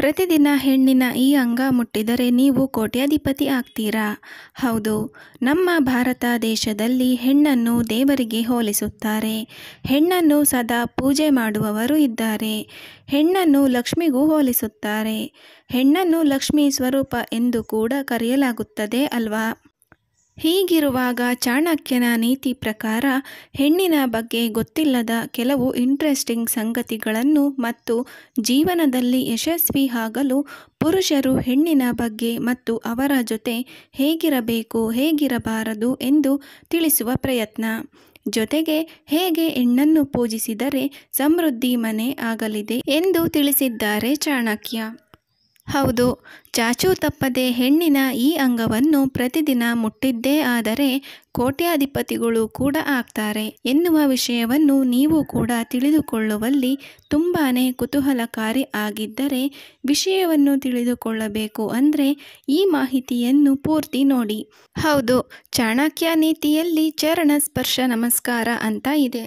ಪ್ರತಿದಿನ ಹೆಣ್ಣಿನ ಈ ಅಂಗ ಮುಟ್ಟಿದರೆ ನೀವು ಕೋಟ್ಯಾಧಿಪತಿ ಆಗ್ತೀರಾ? ಹೌದು, ನಮ್ಮ ಭಾರತ ದೇಶದಲ್ಲಿ ಹೆಣ್ಣನ್ನು ದೇವರಿಗೆ ಹೋಲಿಸುತ್ತಾರೆ. ಹೆಣ್ಣನ್ನು ಸದಾ ಪೂಜೆ ಮಾಡುವವರು ಇದ್ದಾರೆ. ಹೆಣ್ಣನ್ನು ಲಕ್ಷ್ಮಿಗೂ ಹೋಲಿಸುತ್ತಾರೆ. ಹೆಣ್ಣನ್ನು ಲಕ್ಷ್ಮೀ ಸ್ವರೂಪ ಎಂದು ಕೂಡ ಕರೆಯಲಾಗುತ್ತದೆ ಅಲ್ವಾ? ಹೀಗಿರುವಾಗ ಚಾಣಕ್ಯನ ನೀತಿ ಪ್ರಕಾರ ಹೆಣ್ಣಿನ ಬಗ್ಗೆ ಗೊತ್ತಿಲ್ಲದ ಕೆಲವು ಇಂಟ್ರೆಸ್ಟಿಂಗ್ ಸಂಗತಿಗಳನ್ನು ಮತ್ತು ಜೀವನದಲ್ಲಿ ಯಶಸ್ವಿ ಆಗಲು ಪುರುಷರು ಹೆಣ್ಣಿನ ಬಗ್ಗೆ ಮತ್ತು ಅವರ ಜೊತೆ ಹೇಗಿರಬೇಕು ಹೇಗಿರಬಾರದು ಎಂದು ತಿಳಿಸುವ ಪ್ರಯತ್ನ. ಜೊತೆಗೆ ಹೇಗೆ ಹೆಣ್ಣನ್ನು ಪೂಜಿಸಿದರೆ ಸಮೃದ್ಧಿ ಮನೆ ಆಗಲಿದೆ ಎಂದು ತಿಳಿಸಿದ್ದಾರೆ ಚಾಣಕ್ಯ. ಹೌದು, ಚಾಚೂ ತಪ್ಪದೆ ಹೆಣ್ಣಿನ ಈ ಅಂಗವನ್ನು ಪ್ರತಿದಿನ ಮುಟ್ಟಿದ್ದೇ ಆದರೆ ಕೋಟ್ಯಾಧಿಪತಿಗಳು ಕೂಡ ಆಗ್ತಾರೆ ಎನ್ನುವ ವಿಷಯವನ್ನು ನೀವು ಕೂಡ ತಿಳಿದುಕೊಳ್ಳುವಲ್ಲಿ ತುಂಬಾನೇ ಕುತೂಹಲಕಾರಿ ಆಗಿದ್ದರೆ ವಿಷಯವನ್ನು ತಿಳಿದುಕೊಳ್ಳಬೇಕು ಅಂದರೆ ಈ ಮಾಹಿತಿಯನ್ನು ಪೂರ್ತಿ ನೋಡಿ. ಹೌದು, ಚಾಣಕ್ಯ ನೀತಿಯಲ್ಲಿ ಚರಣ ಸ್ಪರ್ಶ ನಮಸ್ಕಾರ ಅಂತ ಇದೆ.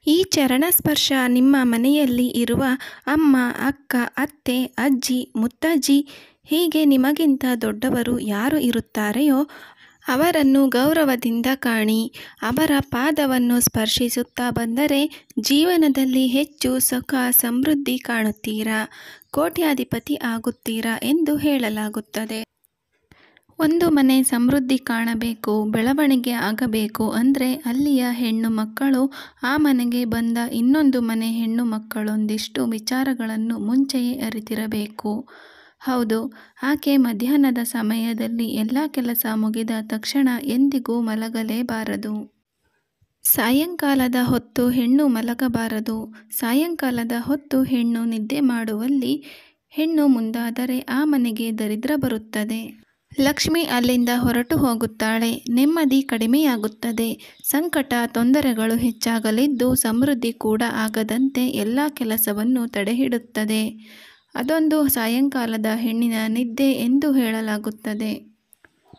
ಈ ಚರಣ ಸ್ಪರ್ಶ ನಿಮ್ಮ ಮನೆಯಲ್ಲಿ ಇರುವ ಅಮ್ಮ, ಅಕ್ಕ, ಅತ್ತೆ, ಅಜ್ಜಿ, ಮುತ್ತಜ್ಜಿ ಹೀಗೆ ನಿಮಗಿಂತ ದೊಡ್ಡವರು ಯಾರು ಇರುತ್ತಾರೆಯೋ ಅವರನ್ನು ಗೌರವದಿಂದ ಕಾಣಿ. ಅವರ ಪಾದವನ್ನು ಸ್ಪರ್ಶಿಸುತ್ತಾ ಬಂದರೆ ಜೀವನದಲ್ಲಿ ಹೆಚ್ಚು ಸುಖ ಸಮೃದ್ಧಿ ಕಾಣುತ್ತೀರಾ, ಕೋಟ್ಯಾಧಿಪತಿ ಆಗುತ್ತೀರಾ ಎಂದು ಹೇಳಲಾಗುತ್ತದೆ. ಒಂದು ಮನೆ ಸಮೃದ್ಧಿ ಕಾಣಬೇಕು, ಬೆಳವಣಿಗೆ ಆಗಬೇಕು ಅಂದರೆ ಅಲ್ಲಿಯ ಹೆಣ್ಣು ಮಕ್ಕಳು ಆ ಮನೆಗೆ ಬಂದ ಇನ್ನೊಂದು ಮನೆ ಹೆಣ್ಣು ಮಕ್ಕಳೊಂದಿಷ್ಟು ವಿಚಾರಗಳನ್ನು ಮುಂಚೆಯೇ ಅರಿತಿರಬೇಕು. ಹೌದು, ಆಕೆ ಮಧ್ಯಾಹ್ನದ ಸಮಯದಲ್ಲಿ ಎಲ್ಲ ಕೆಲಸ ಮುಗಿದ ತಕ್ಷಣ ಎಂದಿಗೂ ಮಲಗಲೇಬಾರದು. ಸಾಯಂಕಾಲದ ಹೊತ್ತು ಹೆಣ್ಣು ಮಲಗಬಾರದು. ಸಾಯಂಕಾಲದ ಹೊತ್ತು ಹೆಣ್ಣು ನಿದ್ದೆ ಮಾಡುವಲ್ಲಿ ಹೆಣ್ಣು ಮುಂದಾದರೆ ಆ ಮನೆಗೆ ದರಿದ್ರ ಬರುತ್ತದೆ. ಲಕ್ಷ್ಮಿ ಅಲ್ಲಿಂದ ಹೊರಟು ಹೋಗುತ್ತಾಳೆ. ನೆಮ್ಮದಿ ಕಡಿಮೆಯಾಗುತ್ತದೆ. ಸಂಕಟ ತೊಂದರೆಗಳು ಹೆಚ್ಚಾಗಲಿದ್ದು ಸಮೃದ್ಧಿ ಕೂಡ ಆಗದಂತೆ ಎಲ್ಲ ಕೆಲಸವನ್ನು ತಡೆಹಿಡುತ್ತದೆ. ಅದೊಂದು ಸಾಯಂಕಾಲದ ಹೆಣ್ಣಿನ ನಿದ್ದೆ ಎಂದು ಹೇಳಲಾಗುತ್ತದೆ.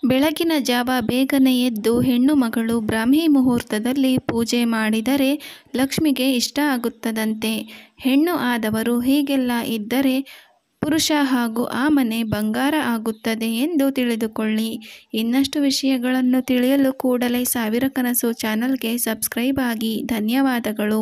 ಬೆಳಗಿನ ಜಾವ ಬೇಗನೆ ಎದ್ದು ಹೆಣ್ಣು ಮಗಳು ಬ್ರಾಹ್ಮಿ ಮುಹೂರ್ತದಲ್ಲಿ ಪೂಜೆ ಮಾಡಿದರೆ ಲಕ್ಷ್ಮಿಗೆ ಇಷ್ಟ ಆಗುತ್ತದಂತೆ. ಹೆಣ್ಣು ಆದವರು ಹೀಗೆಲ್ಲ ಇದ್ದರೆ ಪುರುಷ ಹಾಗೂ ಆ ಮನೆ ಬಂಗಾರ ಆಗುತ್ತದೆ ಎಂದು ತಿಳಿದುಕೊಳ್ಳಿ. ಇನ್ನಷ್ಟು ವಿಷಯಗಳನ್ನು ತಿಳಿಯಲು ಕೂಡಲೇ ಸಾವಿರ ಕನಸು ಚಾನಲ್ಗೆ ಸಬ್ಸ್ಕ್ರೈಬ್ ಆಗಿ. ಧನ್ಯವಾದಗಳು.